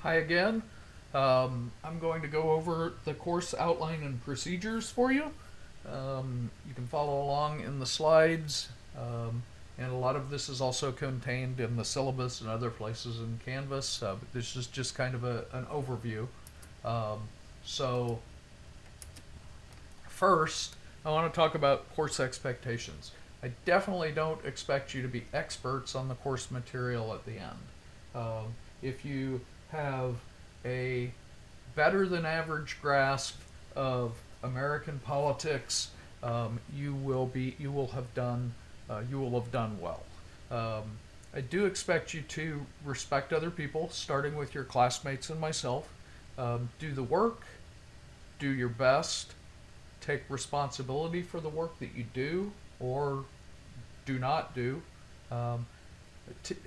Hi again. I'm going to go over the course outline and procedures for you. You can follow along in the slides, and a lot of this is also contained in the syllabus and other places in Canvas. But this is just kind of an overview. So, first, I want to talk about course expectations. I definitely don't expect you to be experts on the course material at the end. If you have a better than average grasp of American politics, you will have done well. Um, I do expect you to respect other people, starting with your classmates and myself. Do the work, do your best, take responsibility for the work that you do or do not do. Um,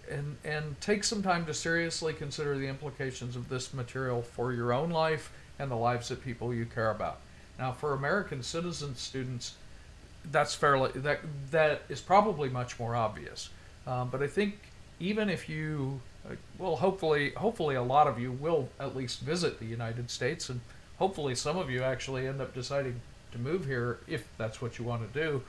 and take some time to seriously consider the implications of this material for your own life and the lives of people you care about. Now, for American citizen students, that is probably much more obvious. But I think even if you, hopefully a lot of you will at least visit the United States, and hopefully some of you actually end up deciding to move here if that's what you want to do.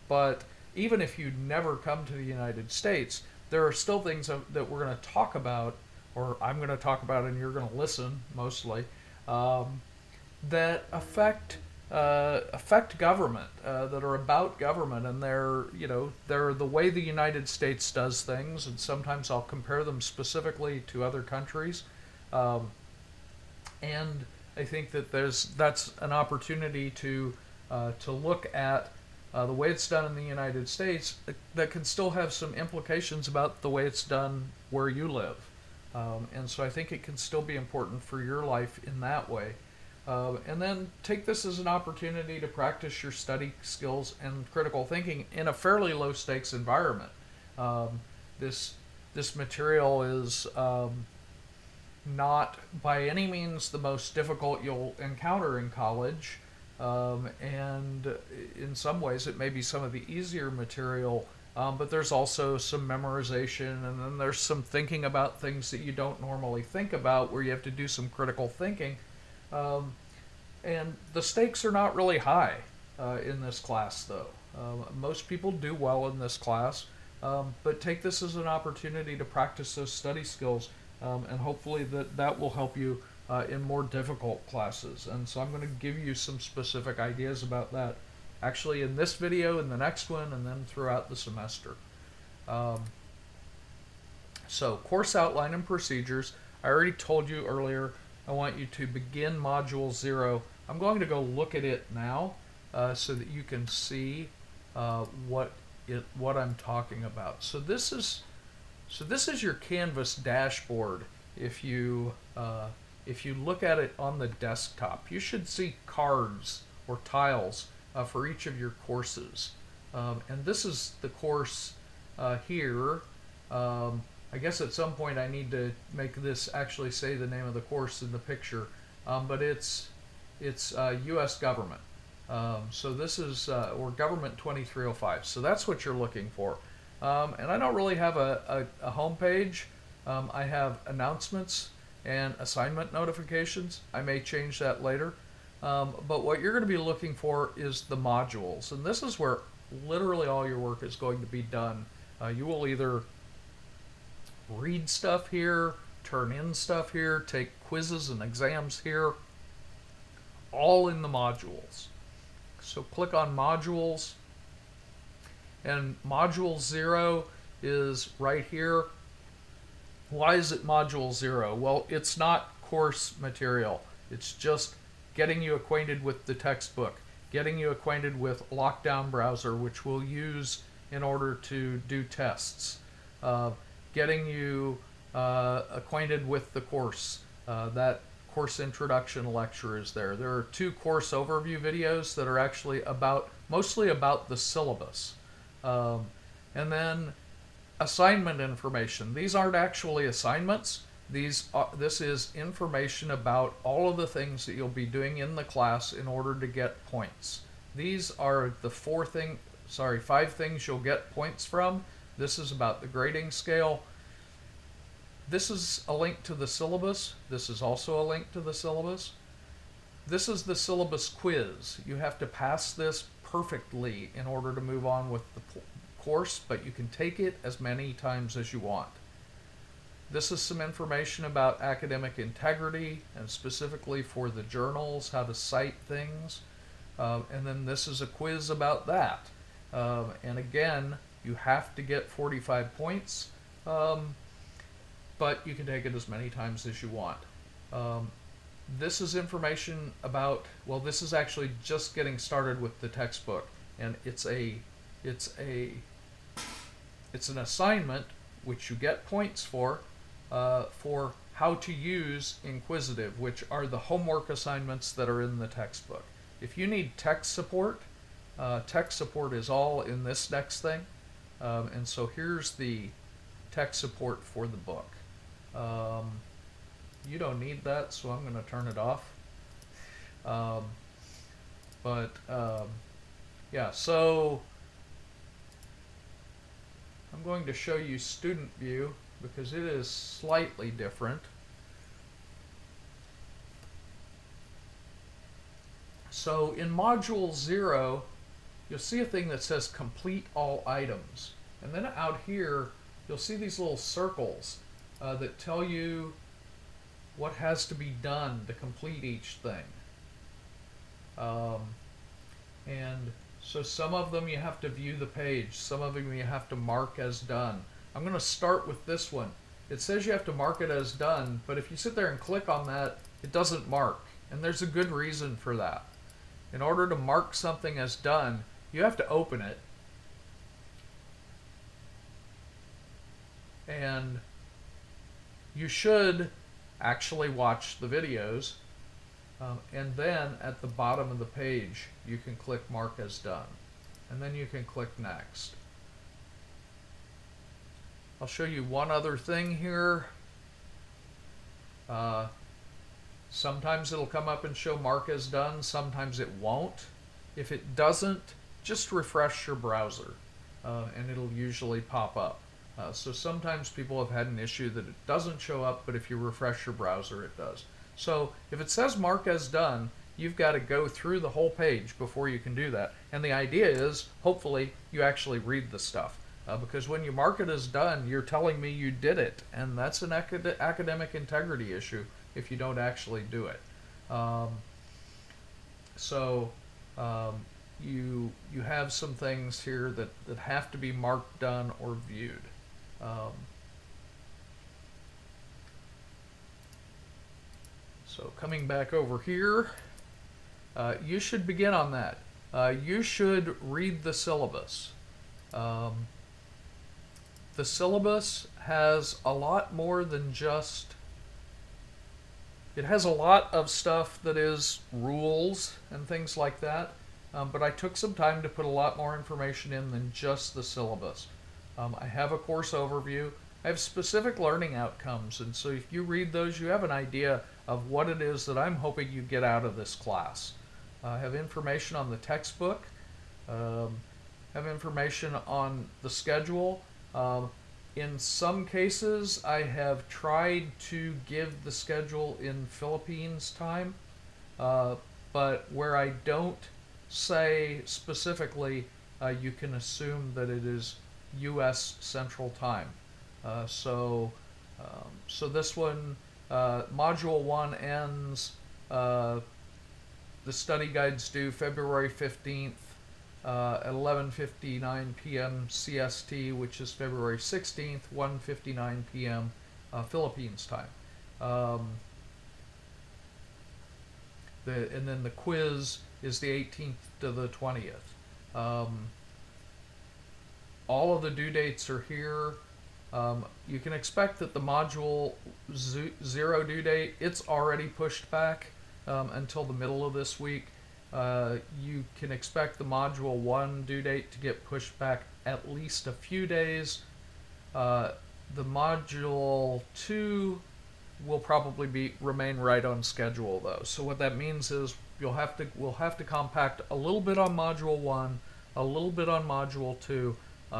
But even if you never come to the United States, there are still things that we're going to talk about, or I'm going to talk about, and you're going to listen mostly, um, that affect government, that are about government, and they're the way the United States does things, and sometimes I'll compare them specifically to other countries, um, and I think that that's an opportunity to look at the way it's done in the United States that can still have some implications about the way it's done where you live. And so I think it can still be important for your life in that way. And then take this as an opportunity to practice your study skills and critical thinking in a fairly low stakes environment. Um, this this material is not by any means the most difficult you'll encounter in college, and in some ways it may be some of the easier material, but there's also some memorization, and then there's some thinking about things that you don't normally think about where you have to do some critical thinking. Um, and the stakes are not really high in this class, though. Most people do well in this class, but take this as an opportunity to practice those study skills, and hopefully that will help you in more difficult classes. And so I'm going to give you some specific ideas about that actually in this video, in the next one, and then throughout the semester. Um, so, course outline and procedures. I already told you earlier I want you to begin Module 0. I'm going to go look at it now so that you can see what I'm talking about. So this is your Canvas dashboard. If you look at it on the desktop, you should see cards or tiles for each of your courses. And this is the course here. I guess at some point I need to make this actually say the name of the course in the picture, but it's U.S. Government. So this is or Government 2305. So that's what you're looking for. And I don't really have a home page. I have announcements and assignment notifications. I may change that later. But what you're going to be looking for is the modules. And this is where literally all your work is going to be done. You will either read stuff here, turn in stuff here, take quizzes and exams here, all in the modules. So click on modules, and module 0 is right here. Why is it module 0? Well, it's not course material. It's just getting you acquainted with the textbook, getting you acquainted with Lockdown Browser, which we'll use in order to do tests, getting you acquainted with the course. That course introduction lecture is there. There are 2 course overview videos that are actually mostly about the syllabus. And then assignment information. These aren't actually assignments. This is information about all of the things that you'll be doing in the class in order to get points. These are the 5 things you'll get points from. This is about the grading scale. This is a link to the syllabus. This is also a link to the syllabus. This is the syllabus quiz. You have to pass this perfectly in order to move on with the course, but you can take it as many times as you want. This is some information about academic integrity, and specifically for the journals, how to cite things. And then this is a quiz about that. And again, you have to get 45 points, but you can take it as many times as you want. This is information about, well, this is actually just getting started with the textbook, and it's an assignment which you get points for how to use inquisitive, which are the homework assignments that are in the textbook. If you need tech support is all in this next thing, and so here's the tech support for the book. You don't need that, so I'm going to turn it off. Yeah, so I'm going to show you student view because it is slightly different. So in module 0, you'll see a thing that says complete all items. And then out here, you'll see these little circles that tell you what has to be done to complete each thing. And so some of them you have to view the page, some of them you have to mark as done. I'm going to start with this one. It says you have to mark it as done, but if you sit there and click on that, it doesn't mark. And there's a good reason for that. In order to mark something as done, you have to open it. And you should actually watch the videos, and then at the bottom of the page you can click mark as done, and then you can click next. I'll show you one other thing here. Sometimes it'll come up and show mark as done, sometimes it won't. If it doesn't, just refresh your browser and it'll usually pop up. So sometimes people have had an issue that it doesn't show up, but if you refresh your browser, it does. So if it says mark as done, you've got to go through the whole page before you can do that. And the idea is, hopefully, you actually read the stuff. Because when you mark it as done, you're telling me you did it. And that's an academic integrity issue if you don't actually do it. You have some things here that have to be marked done or viewed. So coming back over here, you should begin on that. You should read the syllabus. The syllabus has a lot more than just, it has a lot of stuff that is rules and things like that, but I took some time to put a lot more information in than just the syllabus. I have a course overview. I have specific learning outcomes, and so if you read those, you have an idea of what it is that I'm hoping you get out of this class. I have information on the textbook, have information on the schedule. In some cases, I have tried to give the schedule in Philippines time, but where I don't say specifically, you can assume that it is U.S. Central Time. So this one, Module 1 ends, the study guide's due February 15th at 11:59 p.m. CST, which is February 16th, 1:59 p.m. Philippines time. And then the quiz is the 18th to the 20th. All of the due dates are here. You can expect that the Module 0 due date, it's already pushed back until the middle of this week. You can expect the Module 1 due date to get pushed back at least a few days. The Module 2 will probably remain right on schedule though. So what that means is we'll have to compact a little bit on Module 1, a little bit on Module 2,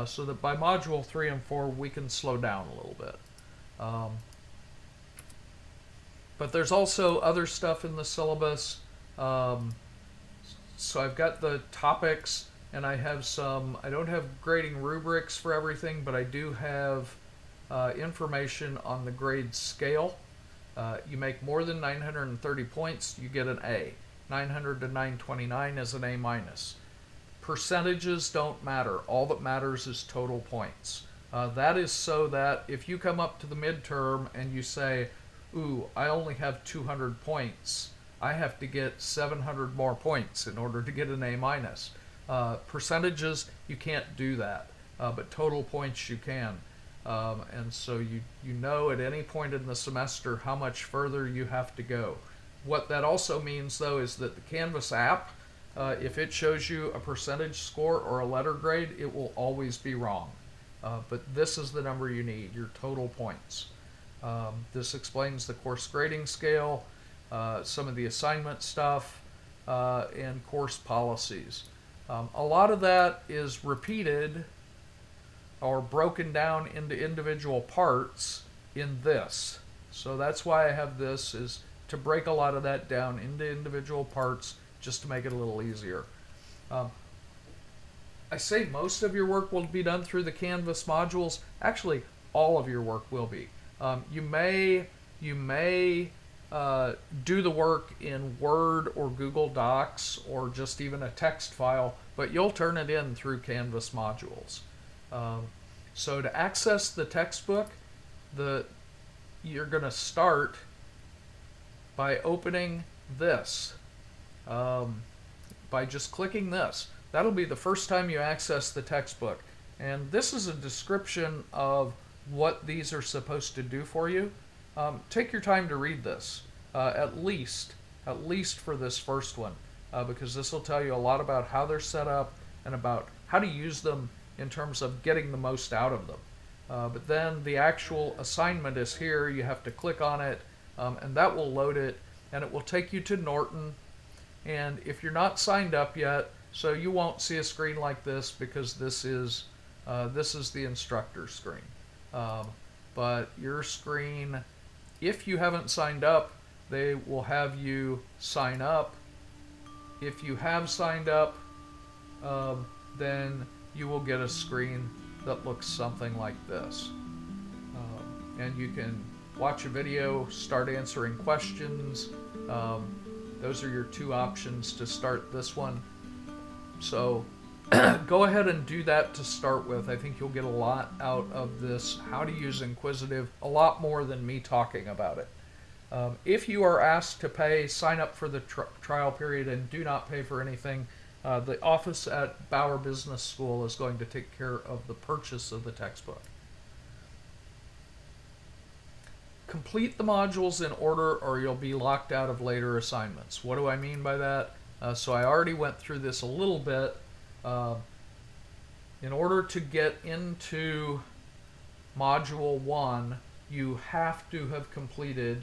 so that by Module 3 and 4 we can slow down a little bit. But there's also other stuff in the syllabus. Um, so I've got the topics, and I have some, I don't have grading rubrics for everything, but I do have information on the grade scale. You make more than 930 points, you get an A. 900 to 929 is an A minus. Percentages don't matter. All that matters is total points. That is so that if you come up to the midterm and you say, ooh, I only have 200 points, I have to get 700 more points in order to get an A minus. Percentages, you can't do that, but total points you can. And so you know at any point in the semester how much further you have to go. What that also means, though, is that the Canvas app, if it shows you a percentage score or a letter grade, it will always be wrong. But this is the number you need, your total points. This explains the course grading scale, some of the assignment stuff, and course policies. A lot of that is repeated or broken down into individual parts in this. So that's why I have this, is to break a lot of that down into individual parts just to make it a little easier. I say most of your work will be done through the Canvas modules. Actually, all of your work will be. You may do the work in Word or Google Docs or just even a text file, but you'll turn it in through Canvas modules. So to access the textbook, you're going to start by opening this, by just clicking this. That'll be the first time you access the textbook. And this is a description of what these are supposed to do for you. Take your time to read this, at least for this first one, because this will tell you a lot about how they're set up and about how to use them in terms of getting the most out of them. But then the actual assignment is here. You have to click on it, and that will load it, and it will take you to Norton. And if you're not signed up yet, so you won't see a screen like this, because this is the instructor screen. But your screen, if you haven't signed up, they will have you sign up. If you have signed up, then you will get a screen that looks something like this. And you can watch a video, start answering questions. Those are your two options to start this one. So go ahead and do that to start with. I think you'll get a lot out of this, how to use Inquisitive, a lot more than me talking about it. If you are asked to pay, sign up for the trial period and do not pay for anything. The office at Bauer Business School is going to take care of the purchase of the textbook. Complete the modules in order or you'll be locked out of later assignments. What do I mean by that? So I already went through this a little bit. In order to get into Module 1, you have to have completed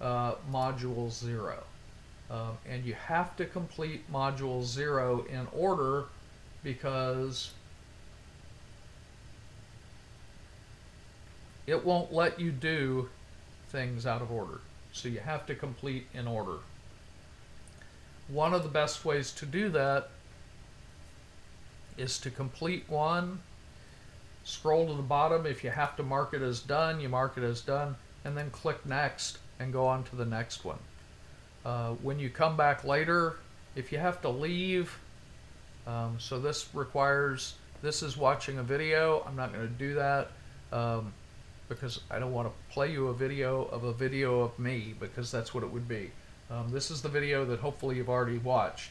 Module 0. And you have to complete Module 0 in order, because it won't let you do things out of order. So you have to complete in order. One of the best ways to do that is to complete one, scroll to the bottom. If you have to mark it as done, you mark it as done, and then click next and go on to the next one. When you come back later, if you have to leave, so this is watching a video. I'm not going to do that because I don't want to play you a video of me, because that's what it would be. This is the video that hopefully you've already watched.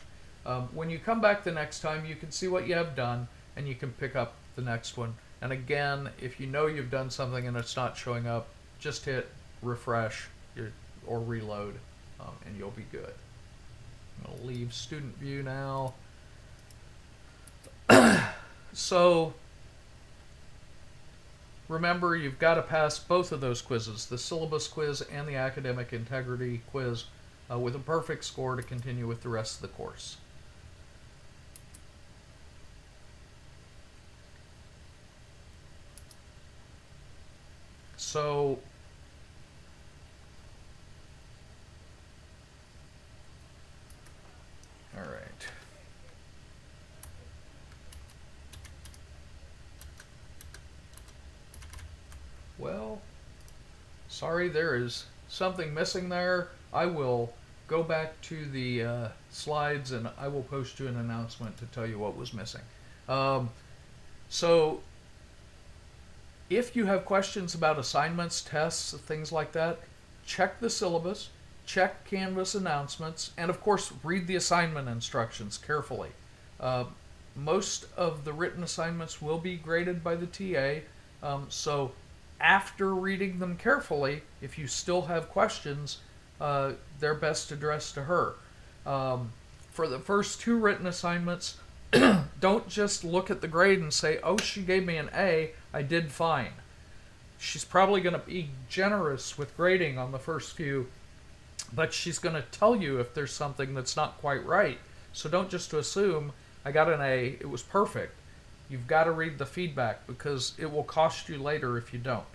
When you come back the next time, you can see what you have done, and you can pick up the next one. And again, if you know you've done something and it's not showing up, just hit refresh or reload, and you'll be good. I'm going to leave student view now. So remember, you've got to pass both of those quizzes, the syllabus quiz and the academic integrity quiz, with a perfect score to continue with the rest of the course. So Sorry, there is something missing there. I will go back to the slides and I will post you an announcement to tell you what was missing. Um, so if you have questions about assignments, tests, things like that, check the syllabus, check Canvas announcements, and of course read the assignment instructions carefully. Uh, Most of the written assignments will be graded by the TA, so after reading them carefully, if you still have questions, they're best addressed to her. For the first two written assignments, don't just look at the grade and say, oh, she gave me an A, I did fine. She's probably going to be generous with grading on the first few, but she's going to tell you if there's something that's not quite right. So don't just assume, I got an A, it was perfect. You've got to read the feedback because it will cost you later if you don't.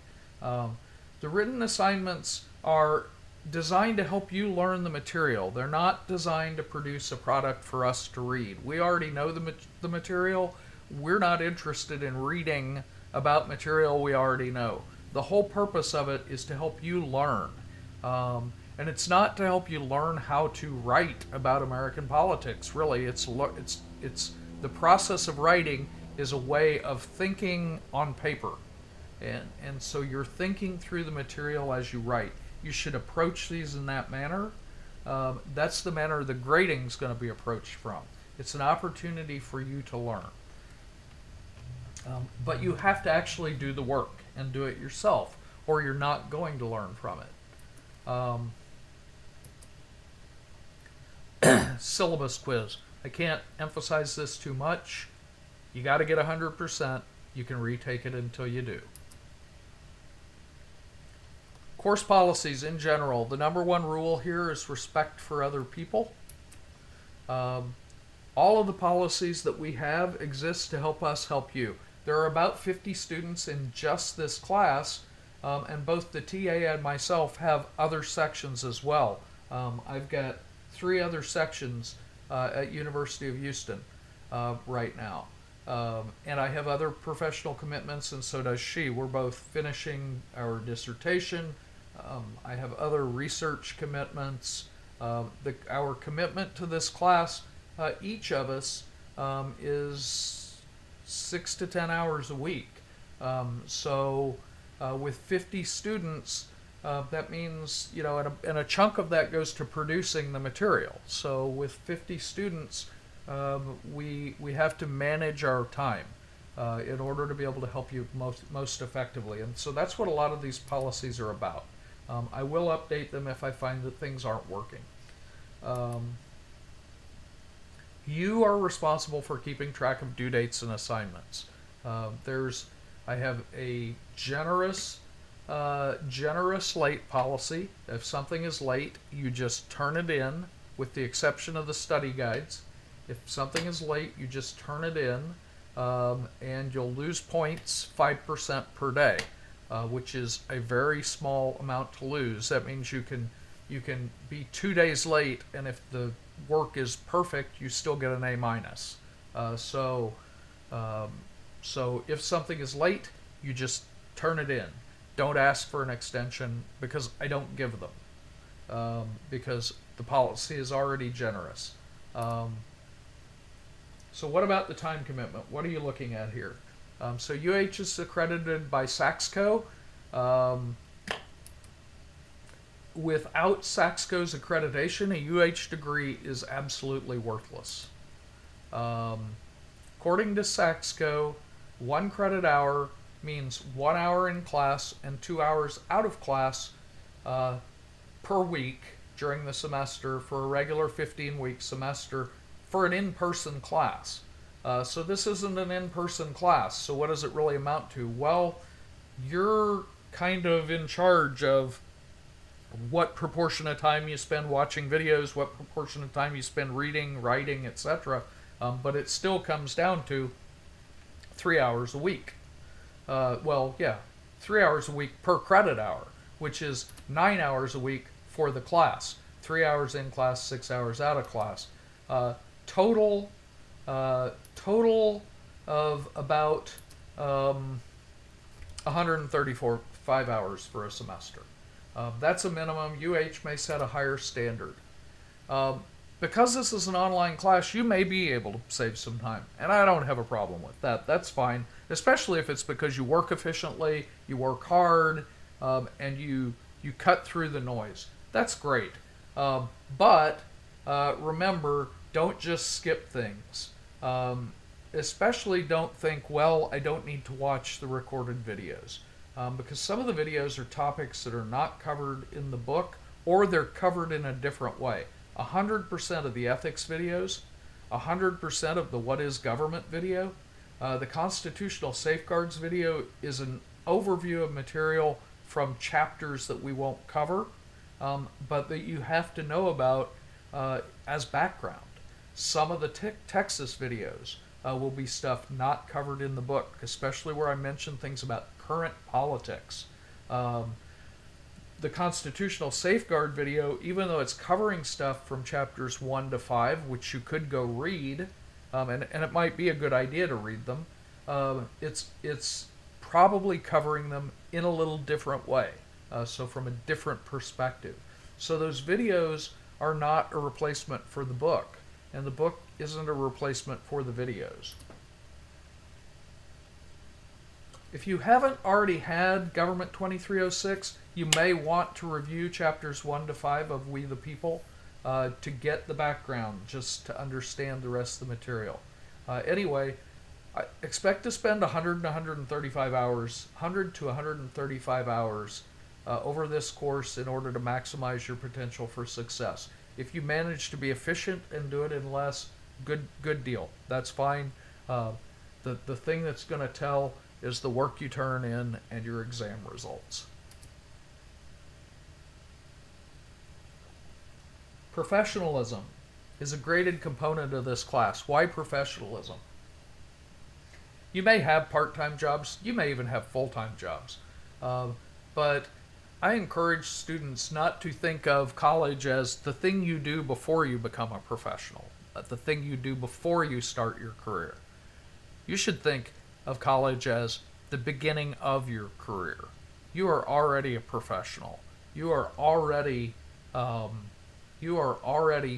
The written assignments are designed to help you learn the material. They're not designed to produce a product for us to read. We already know the material. We're not interested in reading about material we already know. The whole purpose of it is to help you learn. And it's not to help you learn how to write about American politics. Really, it's the process of writing is a way of thinking on paper. And so you're thinking through the material as you write. You should approach these in that manner. That's the manner the grading is going to be approached from. It's an opportunity for you to learn. But you have to actually do the work and do it yourself, or you're not going to learn from it. Syllabus quiz. I can't emphasize this too much. You got to get 100%. You can retake it until you do. Course policies in general. The number one rule here is respect for other people. All of the policies that we have exist to help us help you. There are about 50 students in just this class, and both the TA and myself have other sections as well. I've got 3 other sections at University of Houston right now. And I have other professional commitments, and so does she. We're both finishing our dissertation. I have other research commitments. Our commitment to this class, each of us, is 6 to 10 hours a week. So with 50 students, that means, and a chunk of that goes to producing the material. So with 50 students, we have to manage our time in order to be able to help you most effectively. And so that's what a lot of these policies are about. I will update them if I find that things aren't working. You are responsible for keeping track of due dates and assignments. I have a generous late policy. If something is late, you just turn it in, with the exception of the study guides. If something is late, you just turn it in, and you'll lose points 5% per day, which is a very small amount to lose. That means you can be 2 days late, and if the work is perfect, you still get an A minus. So if something is late, you just turn it in. Don't ask for an extension because I don't give them, because the policy is already generous. So what about the time commitment? What are you looking at here? So UH is accredited by Saxco. Without Saxco's accreditation, a UH degree is absolutely worthless. According to Saxco, 1 credit hour means 1 hour in class and 2 hours out of class per week during the semester for a regular 15-week semester for an in-person class. So this isn't an in-person class, so what does it really amount to? Well, you're kind of in charge of what proportion of time you spend watching videos, what proportion of time you spend reading, writing, etc. But it still comes down to 3 hours a week. 3 hours a week per credit hour, which is 9 hours a week for the class. 3 hours in class, 6 hours out of class. Total of about 134 5 hours for a semester. That's a minimum. UH may set a higher standard. Um, because this is an online class, you may be able to save some time, and I don't have a problem with that. That's fine, especially if it's because you work efficiently, you work hard, and you cut through the noise. That's great. But remember, don't just skip things. Especially don't think, well, I don't need to watch the recorded videos. Because some of the videos are topics that are not covered in the book, or they're covered in a different way. 100% of the ethics videos, 100% of the what is government video, the constitutional safeguards video is an overview of material from chapters that we won't cover, but that you have to know about as background. Some of the Texas videos will be stuff not covered in the book, especially where I mention things about current politics. The constitutional safeguard video, even though it's covering stuff from chapters 1 to 5, which you could go read, and it might be a good idea to read them, it's probably covering them in a little different way, so from a different perspective. So those videos are not a replacement for the book, and the book isn't a replacement for the videos. If you haven't already had Government 2306, you may want to review chapters 1 to 5 of We the People to get the background, just to understand the rest of the material. Anyway, I expect to spend 100 to 135 hours, 100 to 135 hours over this course in order to maximize your potential for success. If you manage to be efficient and do it in less, good deal. That's fine. The thing that's going to tell is the work you turn in and your exam results. Professionalism is a graded component of this class. Why professionalism? You may have part-time jobs, you may even have full-time jobs, but I encourage students not to think of college as the thing you do before you become a professional, the thing you do before you start your career. You should think of college as the beginning of your career. You are already a professional. You are already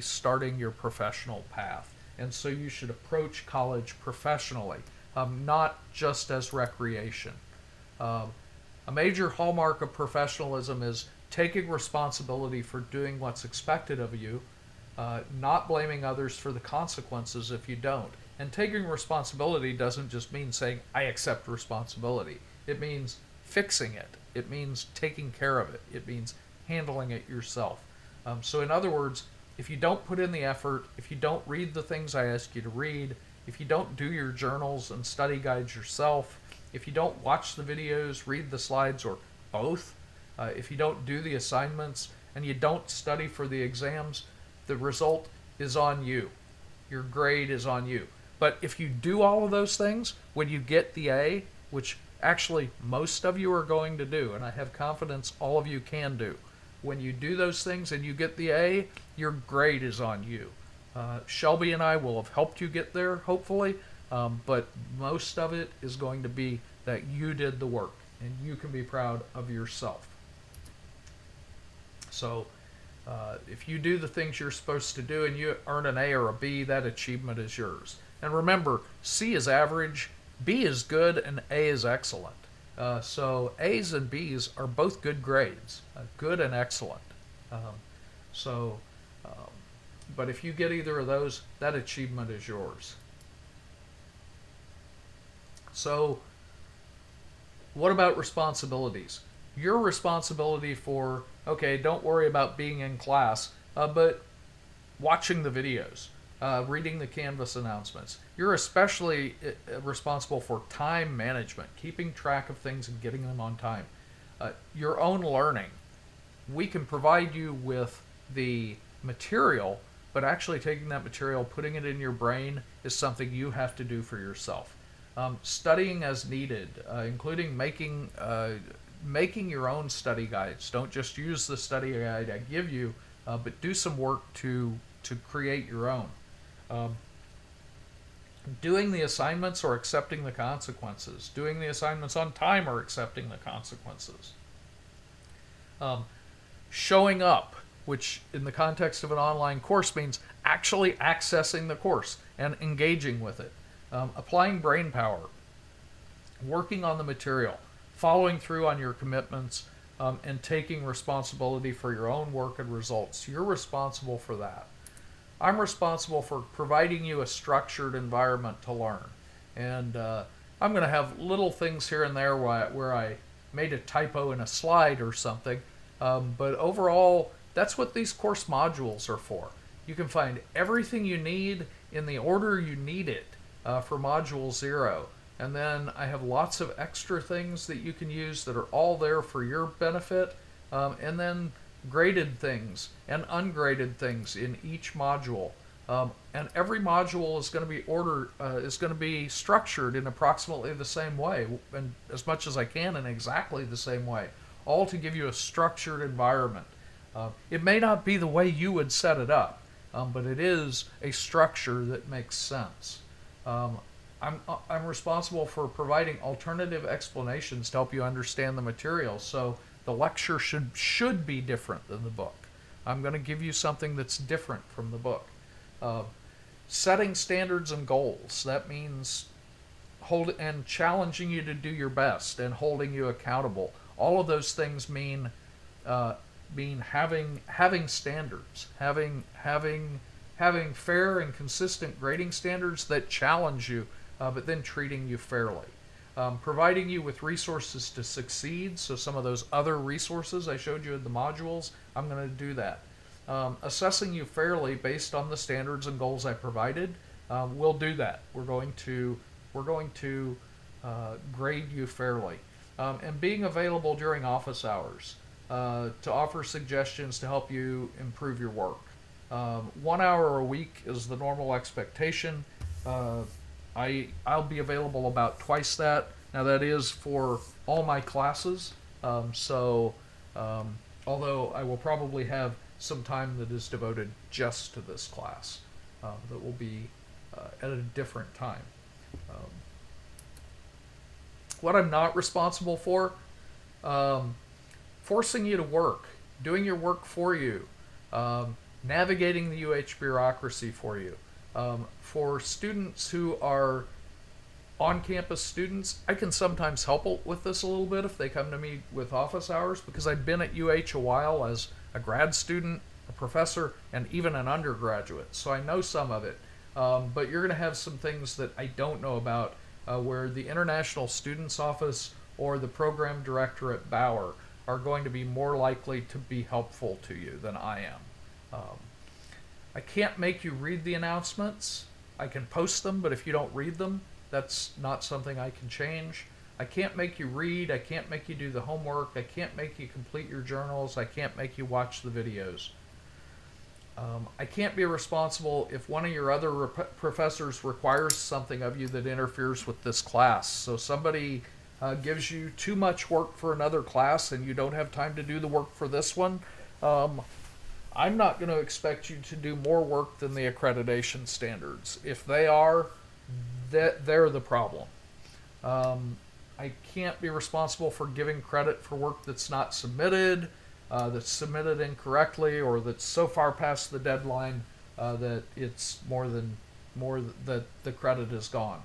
starting your professional path, and so you should approach college professionally, not just as recreation. A major hallmark of professionalism is taking responsibility for doing what's expected of you, not blaming others for the consequences if you don't. And taking responsibility doesn't just mean saying, I accept responsibility. It means fixing it. It means taking care of it. It means handling it yourself. So in other words, if you don't put in the effort, if you don't read the things I ask you to read, if you don't do your journals and study guides yourself, if you don't watch the videos, read the slides, or both, if you don't do the assignments, and you don't study for the exams, the result is on you. Your grade is on you. But if you do all of those things, when you get the A, which actually most of you are going to do, and I have confidence all of you can do, when you do those things and you get the A, your grade is on you. Shelby and I will have helped you get there, hopefully, but most of it is going to be that you did the work, and you can be proud of yourself. So if you do the things you're supposed to do and you earn an A or a B, that achievement is yours. And remember, C is average, B is good, and A is excellent. So A's and B's are both good grades, good and excellent. But if you get either of those, that achievement is yours. So what about responsibilities? Your responsibility for, okay, don't worry about being in class, but watching the videos, reading the Canvas announcements. You're especially responsible for time management, keeping track of things and getting them on time. Your own learning. We can provide you with the material, but actually taking that material, putting it in your brain, is something you have to do for yourself. Studying as needed, including making your own study guides. Don't just use the study guide I give you, but do some work to create your own. Doing the assignments or accepting the consequences. Doing the assignments on time or accepting the consequences. showing up, which in the context of an online course means actually accessing the course and engaging with it, applying brain power, working on the material, following through on your commitments, and taking responsibility for your own work and results. You're responsible for that. I'm responsible for providing you a structured environment to learn. And I'm going to have little things here and there where I made a typo in a slide or something. But overall, that's what these course modules are for. You can find everything you need in the order you need it for Module 0. And then I have lots of extra things that you can use that are all there for your benefit. And then graded things and ungraded things in each module. And every module is going to be structured in approximately the same way, and as much as I can in exactly the same way, all to give you a structured environment. It may not be the way you would set it up, but it is a structure that makes sense. I'm responsible for providing alternative explanations to help you understand the material, so the lecture should be different than the book. I'm going to give you something that's different from the book. Setting standards and goals. That means challenging you to do your best and holding you accountable. All of those things mean having standards, having fair and consistent grading standards that challenge you, but then treating you fairly. Providing you with resources to succeed, so some of those other resources I showed you in the modules, I'm going to do that. Assessing you fairly based on the standards and goals I provided, we'll do that. We're going to grade you fairly. And being available during office hours to offer suggestions to help you improve your work. 1 hour a week is the normal expectation. I'll be available about twice that. Now that is for all my classes, although I will probably have some time that is devoted just to this class, that will be at a different time. What I'm not responsible for, forcing you to work, doing your work for you, navigating the UH bureaucracy for you. For students who are on-campus students, I can sometimes help with this a little bit if they come to me with office hours, because I've been at UH a while as a grad student, a professor, and even an undergraduate, so I know some of it. But you're going to have some things that I don't know about, where the International Students Office or the program director at Bauer are going to be more likely to be helpful to you than I am. I can't make you read the announcements. I can post them, but if you don't read them, that's not something I can change. I can't make you read. I can't make you do the homework. I can't make you complete your journals. I can't make you watch the videos. I can't be responsible if one of your other professors requires something of you that interferes with this class. So somebody gives you too much work for another class and you don't have time to do the work for this one. I'm not going to expect you to do more work than the accreditation standards. If they are, they're the problem. I can't be responsible for giving credit for work that's not submitted, that's submitted incorrectly, or that's so far past the deadline that it's more that the credit is gone.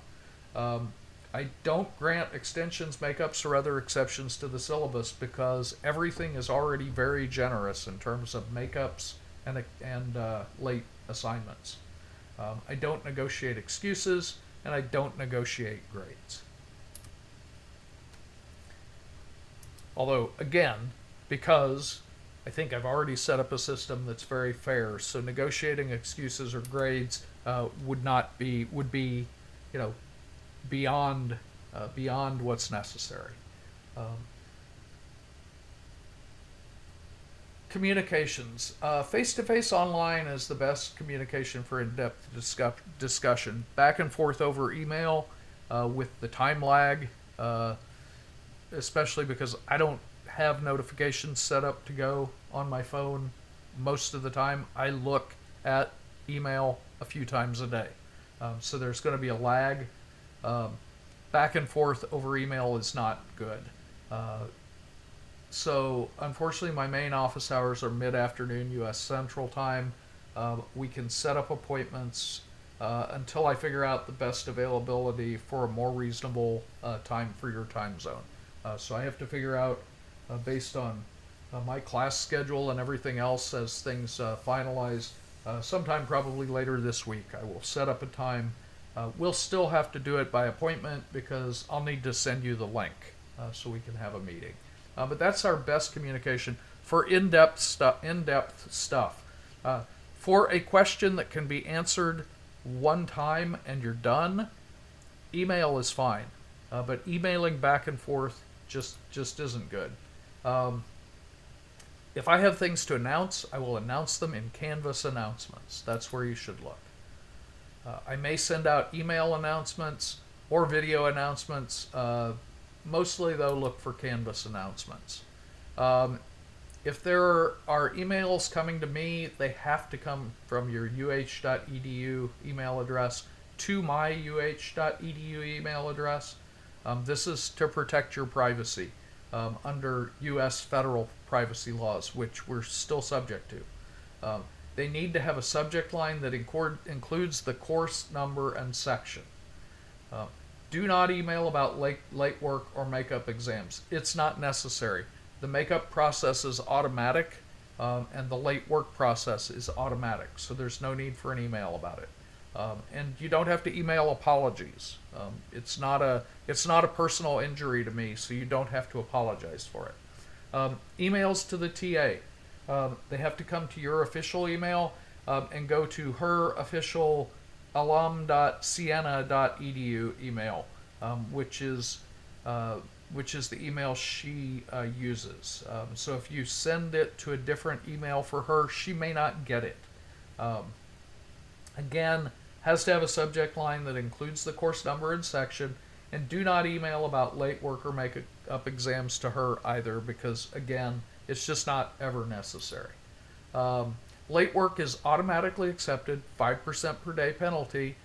I don't grant extensions, makeups, or other exceptions to the syllabus because everything is already very generous in terms of makeups and late assignments. I don't negotiate excuses, and I don't negotiate grades. Although, again, because I think I've already set up a system that's very fair, so negotiating excuses or grades would be, beyond what's necessary. Communications. Face-to-face online is the best communication for in-depth discussion. Back and forth over email with the time lag, especially because I don't have notifications set up to go on my phone most of the time. I look at email a few times a day. So there's going to be a lag. Back and forth over email is not good. So unfortunately, my main office hours are mid-afternoon U.S. Central Time. We can set up appointments until I figure out the best availability for a more reasonable time for your time zone. So I have to figure out, based on my class schedule and everything else as things finalize, sometime probably later this week. I will set up a time. We'll still have to do it by appointment because I'll need to send you the link so we can have a meeting. But that's our best communication for in-depth stuff. For a question that can be answered one time and you're done, email is fine. But emailing back and forth just isn't good. If I have things to announce, I will announce them in Canvas announcements. That's where you should look. I may send out email announcements or video announcements. Mostly, though, look for Canvas announcements. If there are emails coming to me, they have to come from your uh.edu email address to my uh.edu email address. This is to protect your privacy under U.S. federal privacy laws, which we're still subject to. They need to have a subject line that includes the course number and section. Do not email about late work or makeup exams. It's not necessary. The makeup process is automatic, and the late work process is automatic, so there's no need for an email about it. And you don't have to email apologies. It's not a personal injury to me, so you don't have to apologize for it. Emails to the TA. They have to come to your official email and go to her official alum.siena.edu email, which is the email she uses. So if you send it to a different email for her, she may not get it. Again, has to have a subject line that includes the course number and section, and do not email about late work or makeup exams to her either, because again, it's just not ever necessary. Late work is automatically accepted, 5% per day penalty,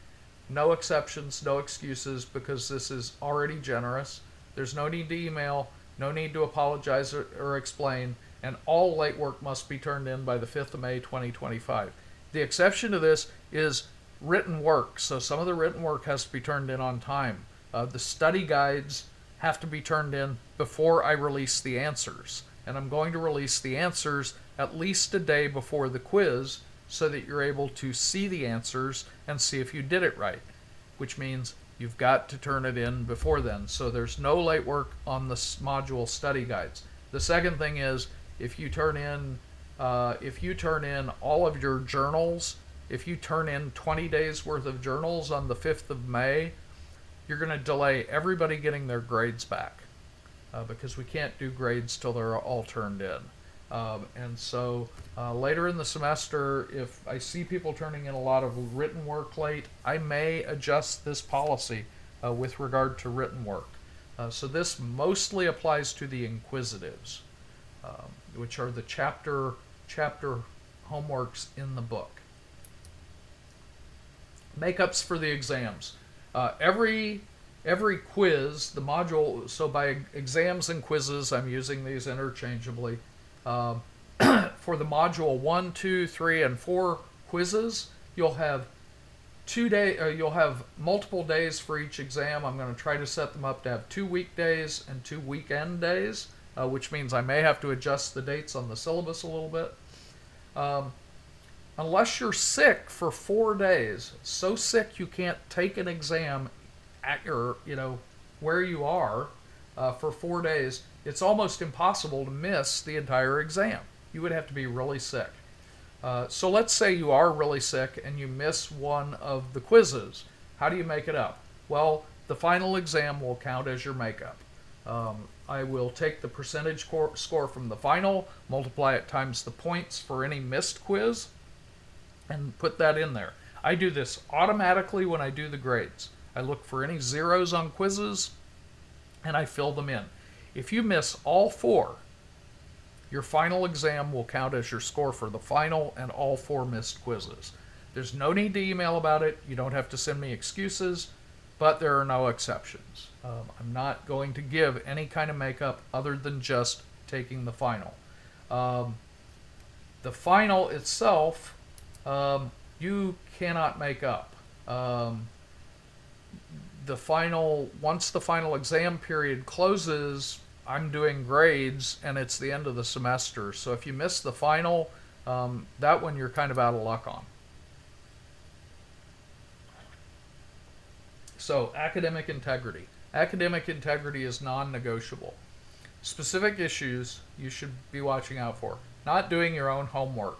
no exceptions, no excuses, because this is already generous. There's no need to email, no need to apologize or explain, and all late work must be turned in by the 5th of May 2025. The exception to this is written work, so some of the written work has to be turned in on time. The study guides have to be turned in before I release the answers, and I'm going to release the answers at least a day before the quiz so that you're able to see the answers and see if you did it right, which means you've got to turn it in before then. So there's no late work on the module study guides. The second thing is if you turn in all of your journals, if you turn in 20 days worth of journals on the 5th of May, you're going to delay everybody getting their grades back because we can't do grades till they're all turned in. And so later in the semester, if I see people turning in a lot of written work late, I may adjust this policy with regard to written work. So this mostly applies to the inquisitives, which are the chapter homeworks in the book. Makeups for the exams. Every quiz, the module, so by exams and quizzes, I'm using these interchangeably. For the module 1, 2, 3, and 4 quizzes, you'll have you'll have multiple days for each exam. I'm going to try to set them up to have 2 weekdays and 2 weekend days, which means I may have to adjust the dates on the syllabus a little bit. Unless you're sick for 4 days, so sick you can't take an exam at your, where you are for 4 days, it's almost impossible to miss the entire exam. You would have to be really sick. So let's say you are really sick and you miss one of the quizzes. How do you make it up? Well, the final exam will count as your makeup. I will take the percentage score from the final, multiply it times the points for any missed quiz, and put that in there. I do this automatically when I do the grades. I look for any zeros on quizzes, and I fill them in. If you miss all 4, your final exam will count as your score for the final and all 4 missed quizzes. There's no need to email about it. You don't have to send me excuses, but there are no exceptions. I'm not going to give any kind of makeup other than just taking the final. The final itself, you cannot make up. Once the final exam period closes, I'm doing grades and it's the end of the semester. So if you miss the final, that one you're kind of out of luck on. So academic integrity. Academic integrity is non-negotiable. Specific issues you should be watching out for. Not doing your own homework.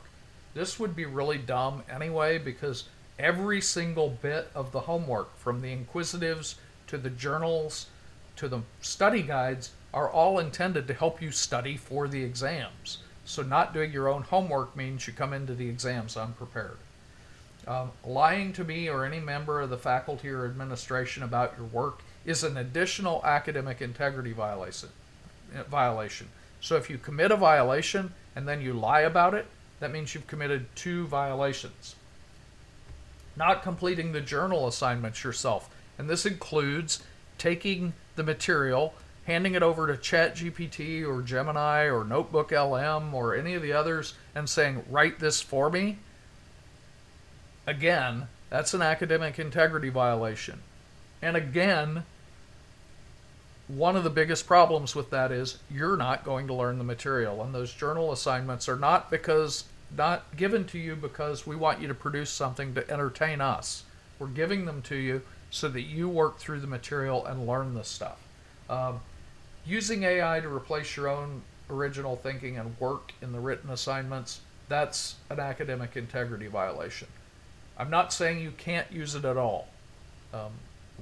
This would be really dumb anyway, because every single bit of the homework, from the inquisitives to the journals to the study guides, are all intended to help you study for the exams. So not doing your own homework means you come into the exams unprepared. Lying to me or any member of the faculty or administration about your work is an additional academic integrity violation. So if you commit a violation and then you lie about it, that means you've committed 2 violations. Not completing the journal assignments yourself, and this includes taking the material, handing it over to ChatGPT or Gemini or Notebook LM or any of the others and saying, write this for me. Again, that's an academic integrity violation. And again, one of the biggest problems with that is you're not going to learn the material, and those journal assignments are not given to you because we want you to produce something to entertain us. We're giving them to you so that you work through the material and learn this stuff. Using AI to replace your own original thinking and work in the written assignments, that's an academic integrity violation. I'm not saying you can't use it at all.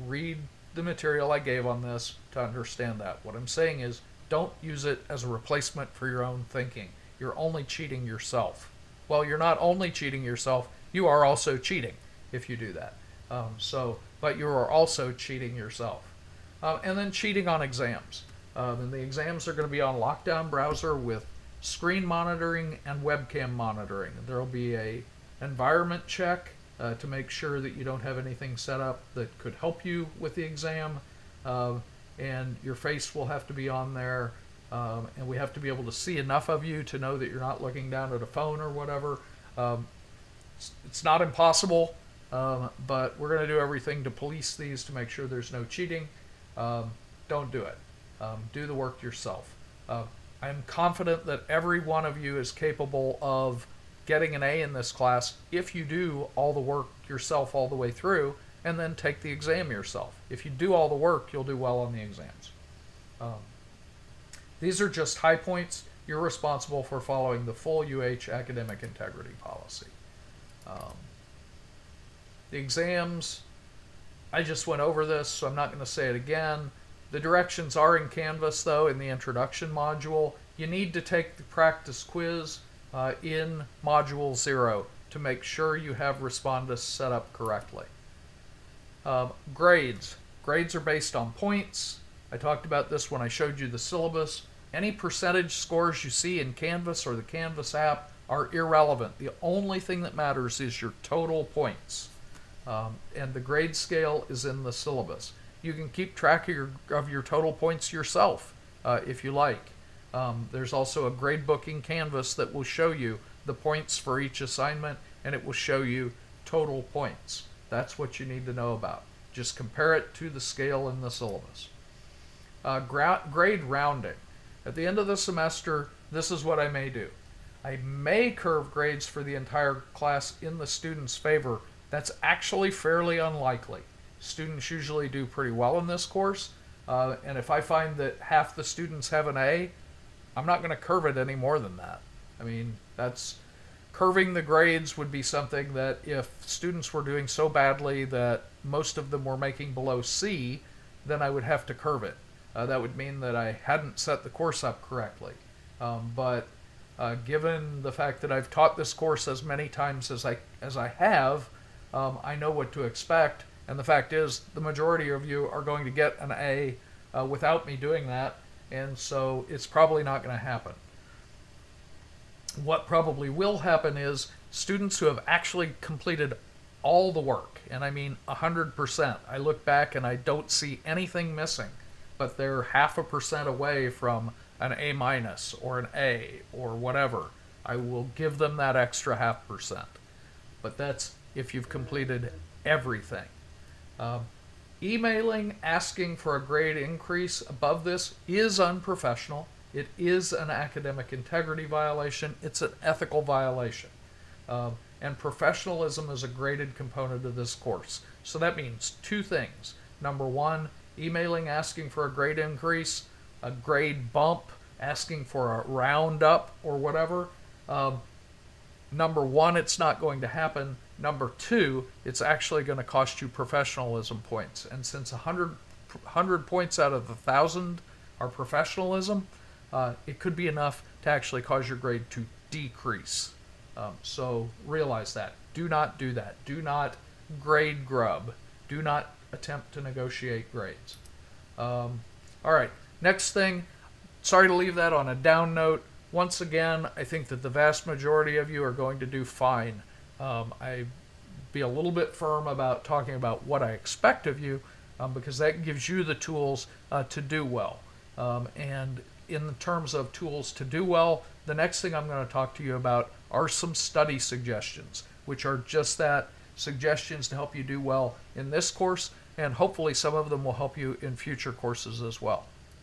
Read the material I gave on this to understand that. What I'm saying is, don't use it as a replacement for your own thinking. You're only cheating yourself. Well, you're not only cheating yourself, you are also cheating if you do that. But you are also cheating yourself. And then cheating on exams. And the exams are going to be on Lockdown Browser with screen monitoring and webcam monitoring. There will be a environment check to make sure that you don't have anything set up that could help you with the exam. And your face will have to be on there. And we have to be able to see enough of you to know that you're not looking down at a phone or whatever. It's not impossible, but we're going to do everything to police these to make sure there's no cheating. Don't do it. Do the work yourself. I'm confident that every one of you is capable of getting an A in this class if you do all the work yourself all the way through and then take the exam yourself. If you do all the work, you'll do well on the exams. These are just high points. You're responsible for following the full UH academic integrity policy. The exams, I just went over this, so I'm not going to say it again. The directions are in Canvas, though, in the introduction module. You need to take the practice quiz in Module 0 to make sure you have Respondus set up correctly. Grades. Grades are based on points. I talked about this when I showed you the syllabus. Any percentage scores you see in Canvas or the Canvas app are irrelevant. The only thing that matters is your total points. And the grade scale is in the syllabus. You can keep track of your total points yourself if you like. There's also a grade book in Canvas that will show you the points for each assignment, and it will show you total points. That's what you need to know about. Just compare it to the scale in the syllabus. Grade rounding. At the end of the semester, this is what I may do. I may curve grades for the entire class in the student's favor. That's actually fairly unlikely. Students usually do pretty well in this course, and if I find that half the students have an A, I'm not going to curve it any more than that. I mean, curving the grades would be something that if students were doing so badly that most of them were making below C, then I would have to curve it. That would mean that I hadn't set the course up correctly. But given the fact that I've taught this course as many times as I have, I know what to expect. And the fact is, the majority of you are going to get an A without me doing that, and so it's probably not going to happen. What probably will happen is students who have actually completed all the work, and I mean 100%. I look back and I don't see anything missing, but they're 0.5% away from an A minus or an A or whatever, I will give them that extra 0.5%. But that's if you've completed everything. Emailing asking for a grade increase above this is unprofessional. It is an academic integrity violation. It's an ethical violation. And professionalism is a graded component of this course. So that means two things. Number one, emailing asking for a grade increase, a grade bump, asking for a roundup or whatever. Number one, it's not going to happen. Number two, it's actually going to cost you professionalism points. And since 100 points out of 1,000 are professionalism, it could be enough to actually cause your grade to decrease. So realize that. Do not do that. Do not grade grub. Do not attempt to negotiate grades. All right, next thing. Sorry to leave that on a down note. Once again, I think that the vast majority of you are going to do fine. I be a little bit firm about talking about what I expect of you, because that gives you the tools to do well. And in terms of tools to do well, the next thing I'm going to talk to you about are some study suggestions, which are just that, suggestions to help you do well in this course, and hopefully some of them will help you in future courses as well.